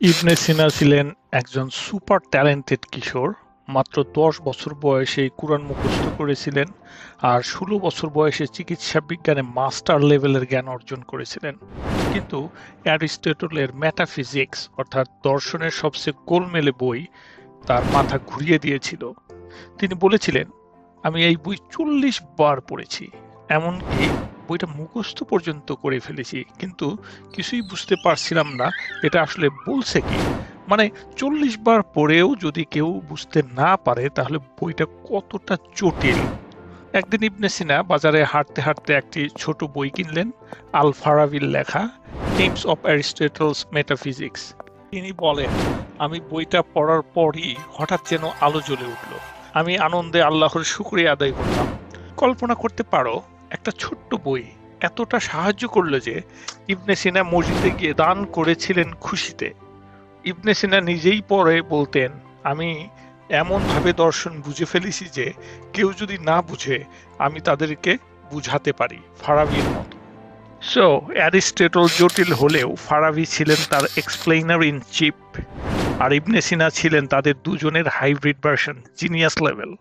ইবনে সিনা ছিলেন একজন super talented কিশোর। মাত্র ১০ বছর বয়সে কুরআন মুখস্থ করেছিলেন আর ১৬ বছর বয়সে চিকিৎসা বিজ্ঞানে মাস্টার লেভেলের জ্ঞান অর্জন করেছিলেন। কিন্তু অ্যারিস্টটলের মেটাফিজিক্স অর্থাৎ দর্শনের সবচেয়ে গোলমেলে বই তার মাথা ঘুরিয়ে দিয়েছিল। তিনি বলেছিলেন, আমি এই বই ৪০ বার পড়েছি, এমনকি বইটা মুখস্থ পর্যন্ত করে ফেলেছি, কিন্তু কিছুই বুঝতে পারছিলাম না এটা আসলে বলছে কি। মানে ৪০ বার পড়েও যদি কেউ বুঝতে না পারে তাহলে বইটা কতটা জটিল। একদিন ইবনে সিনা বাজারে হাঁটতে হাঁটতে একটি ছোট বই কিনলেন, আল ফারাবির লেখা থিমস অফ অ্যারিস্টটলস মেটাফিজিক্স। তিনি বলেন, আমি বইটা পড়ার পরই হঠাৎ যেন আলো জ্বলে উঠল। আমি আনন্দে আল্লাহর শুকরিয়া আদায় করলাম। কল্পনা করতে পারো, একটা ছোট্ট বই এতটা সাহায্য করলো যে ইবনে সিনা মসজিদে গিয়ে দান করেছিলেন খুশিতে। ইবনে সিনা নিজেই পরে বলতেন, আমি এমনভাবে দর্শন বুঝে ফেলেছি যে কেউ যদি না বুঝে আমি তাদেরকে বুঝাতে পারি, ফারাবির মতো। সো অ্যারিস্টটল জটিল হলেও ফারাবি ছিলেন তার এক্সপ্লেইনার ইন চিফ, আর ইবনে সিনা ছিলেন তাদের দুজনের হাইব্রিড ভার্সন, জিনিয়াস লেভেল।